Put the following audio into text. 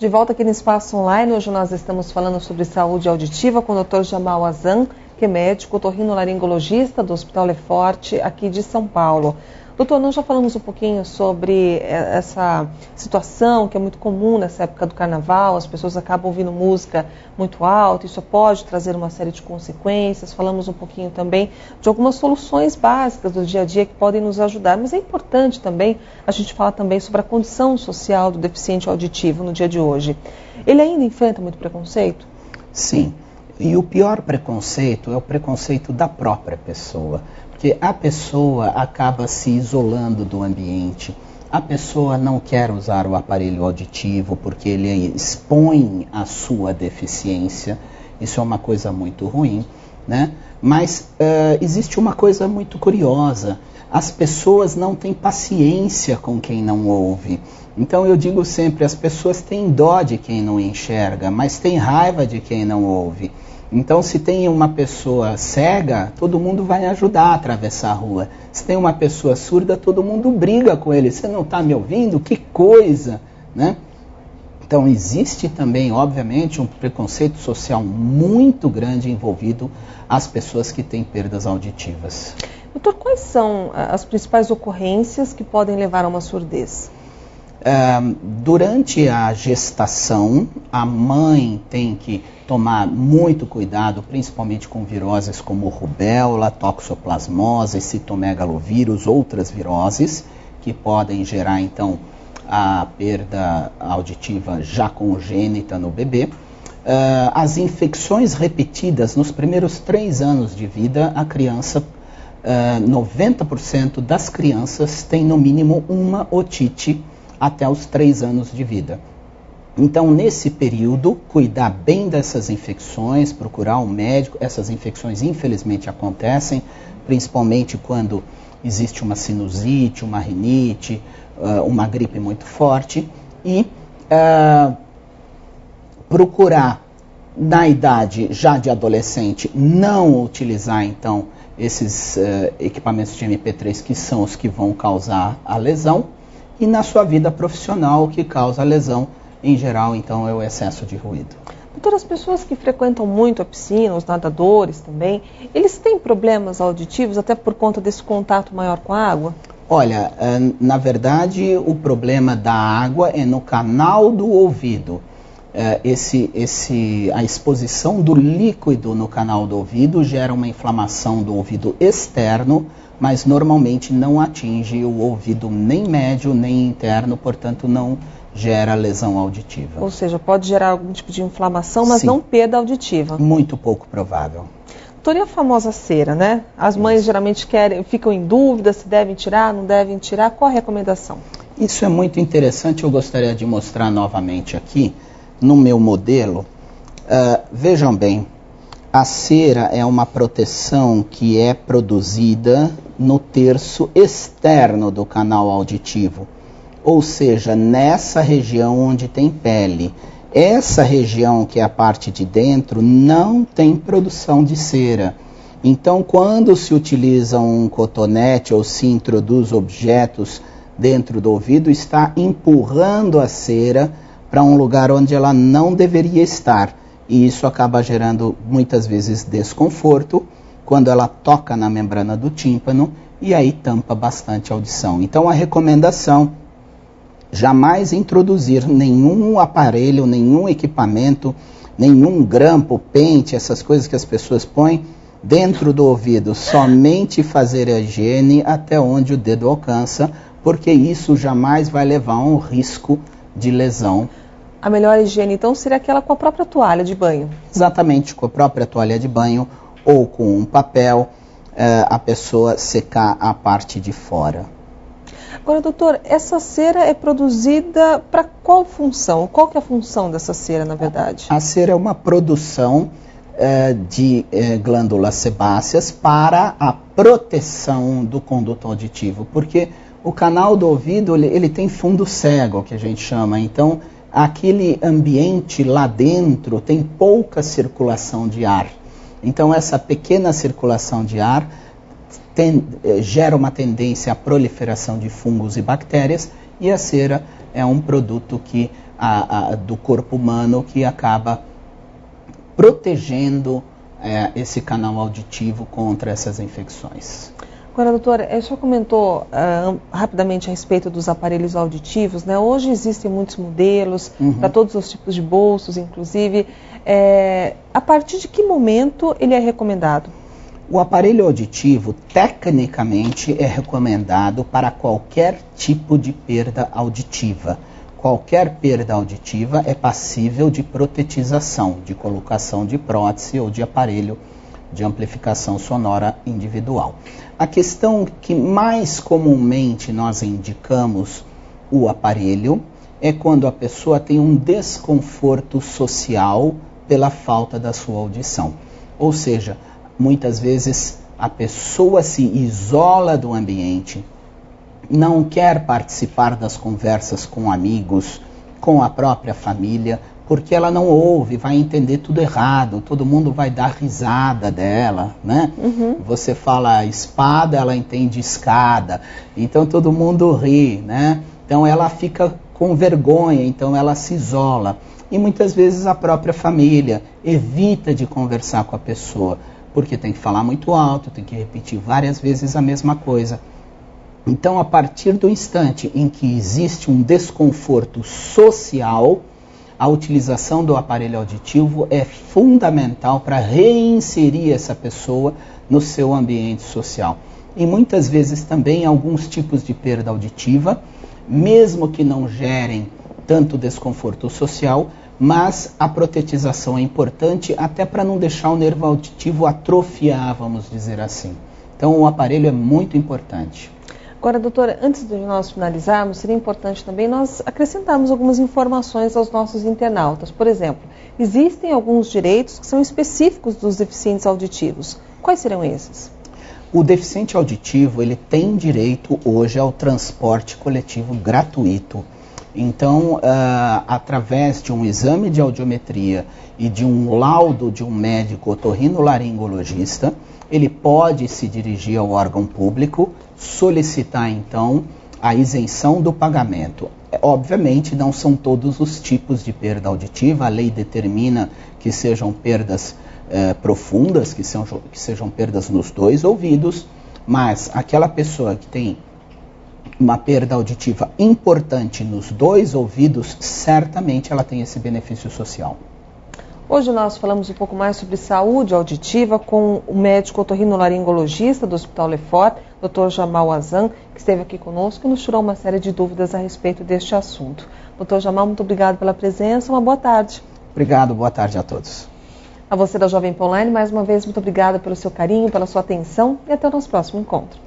De volta aqui no Espaço Online, hoje nós estamos falando sobre saúde auditiva com o Dr. Jamal Azan, que é médico otorrinolaringologista do Hospital Leforte, aqui de São Paulo. Doutor, nós já falamos um pouquinho sobre essa situação que é muito comum nessa época do carnaval, as pessoas acabam ouvindo música muito alta, isso pode trazer uma série de consequências. Falamos um pouquinho também de algumas soluções básicas do dia a dia que podem nos ajudar, mas é importante também a gente falar também sobre a condição social do deficiente auditivo no dia de hoje. Ele ainda enfrenta muito preconceito? Sim, e o pior preconceito é o preconceito da própria pessoa. Porque a pessoa acaba se isolando do ambiente, a pessoa não quer usar o aparelho auditivo porque ele expõe a sua deficiência, isso é uma coisa muito ruim, né? Mas existe uma coisa muito curiosa, as pessoas não têm paciência com quem não ouve. Então eu digo sempre, as pessoas têm dó de quem não enxerga, mas têm raiva de quem não ouve. Então, se tem uma pessoa cega, todo mundo vai ajudar a atravessar a rua. Se tem uma pessoa surda, todo mundo briga com ele. Você não está me ouvindo? Que coisa, né? Então, existe também, obviamente, um preconceito social muito grande envolvido às pessoas que têm perdas auditivas. Doutor, quais são as principais ocorrências que podem levar a uma surdez? Durante a gestação, a mãe tem que tomar muito cuidado, principalmente com viroses como rubéola, toxoplasmose, citomegalovírus, outras viroses, que podem gerar, então, a perda auditiva já congênita no bebê. As infecções repetidas nos primeiros 3 anos de vida, a criança, 90% das crianças têm no mínimo uma otite até os 3 anos de vida. Então, nesse período, cuidar bem dessas infecções, procurar um médico. Essas infecções, infelizmente, acontecem, principalmente quando existe uma sinusite, uma rinite, uma gripe muito forte. E procurar, na idade já de adolescente, não utilizar, então, esses equipamentos de MP3 que são os que vão causar a lesão. E na sua vida profissional, o que causa a lesão, em geral, então, é o excesso de ruído. Doutor, as pessoas que frequentam muito a piscina, os nadadores também, eles têm problemas auditivos até por conta desse contato maior com a água? Olha, na verdade, o problema da água é no canal do ouvido. A exposição do líquido no canal do ouvido gera uma inflamação do ouvido externo, mas normalmente não atinge o ouvido nem médio nem interno, portanto não gera lesão auditiva. Ou seja, pode gerar algum tipo de inflamação, mas Sim. não perda auditiva. Muito pouco provável. Doutor, e a famosa cera, né? As mães geralmente ficam em dúvida se devem tirar, não devem tirar. Qual a recomendação? Isso é muito interessante, eu gostaria de mostrar novamente aqui no meu modelo. Vejam bem, a cera é uma proteção que é produzida no terço externo do canal auditivo, ou seja, nessa região onde tem pele. Essa região, que é a parte de dentro, não tem produção de cera. Então, quando se utiliza um cotonete ou se introduz objetos dentro do ouvido, está empurrando a cera para um lugar onde ela não deveria estar. E isso acaba gerando muitas vezes desconforto quando ela toca na membrana do tímpano e aí tampa bastante a audição. Então a recomendação, jamais introduzir nenhum aparelho, nenhum equipamento, nenhum grampo, pente, essas coisas que as pessoas põem dentro do ouvido. Somente fazer a higiene até onde o dedo alcança, porque isso jamais vai levar a um risco de lesão. A melhor higiene, então, seria aquela com a própria toalha de banho? Exatamente, com a própria toalha de banho ou com um papel, a pessoa secar a parte de fora. Agora, doutor, essa cera é produzida para qual função? Qual que é a função dessa cera, na verdade? A cera é uma produção de glândulas sebáceas para a proteção do conduto auditivo, porque o canal do ouvido ele tem fundo cego, que a gente chama, então aquele ambiente lá dentro tem pouca circulação de ar. Então essa pequena circulação de ar gera uma tendência à proliferação de fungos e bactérias, e a cera é um produto do corpo humano que acaba protegendo esse canal auditivo contra essas infecções. Agora, doutora, o senhor comentou rapidamente a respeito dos aparelhos auditivos, né? Hoje existem muitos modelos, para todos os tipos de bolsos, inclusive. A partir de que momento ele é recomendado? O aparelho auditivo, tecnicamente, é recomendado para qualquer tipo de perda auditiva. Qualquer perda auditiva é passível de protetização, de colocação de prótese ou de aparelho de amplificação sonora individual. A questão que mais comumente nós indicamos o aparelho é quando a pessoa tem um desconforto social pela falta da sua audição. Ou seja, muitas vezes a pessoa se isola do ambiente, não quer participar das conversas com amigos, com a própria família, porque ela não ouve, vai entender tudo errado, todo mundo vai dar risada dela, né? Você fala espada, ela entende escada, então todo mundo ri, né? Então ela fica com vergonha, então ela se isola. E muitas vezes a própria família evita de conversar com a pessoa, porque tem que falar muito alto, tem que repetir várias vezes a mesma coisa. Então, a partir do instante em que existe um desconforto social, a utilização do aparelho auditivo é fundamental para reinserir essa pessoa no seu ambiente social. E muitas vezes também alguns tipos de perda auditiva, mesmo que não gerem tanto desconforto social, mas a protetização é importante até para não deixar o nervo auditivo atrofiar, vamos dizer assim. Então o aparelho é muito importante. Agora, doutora, antes de nós finalizarmos, seria importante também nós acrescentarmos algumas informações aos nossos internautas. Por exemplo, existem alguns direitos que são específicos dos deficientes auditivos. Quais serão esses? O deficiente auditivo, ele tem direito hoje ao transporte coletivo gratuito. Então, através de um exame de audiometria e de um laudo de um médico otorrinolaringologista, ele pode se dirigir ao órgão público, solicitar então a isenção do pagamento. Obviamente não são todos os tipos de perda auditiva, a lei determina que sejam perdas profundas, que sejam perdas nos dois ouvidos, mas aquela pessoa que tem uma perda auditiva importante nos dois ouvidos, certamente ela tem esse benefício social. Hoje nós falamos um pouco mais sobre saúde auditiva com o médico otorrinolaringologista do Hospital Lefort, Dr. Jamal Azan, que esteve aqui conosco e nos tirou uma série de dúvidas a respeito deste assunto. Dr. Jamal, muito obrigado pela presença, uma boa tarde. Obrigado, boa tarde a todos. A você da Jovem Pan Online, mais uma vez, muito obrigada pelo seu carinho, pela sua atenção e até o nosso próximo encontro.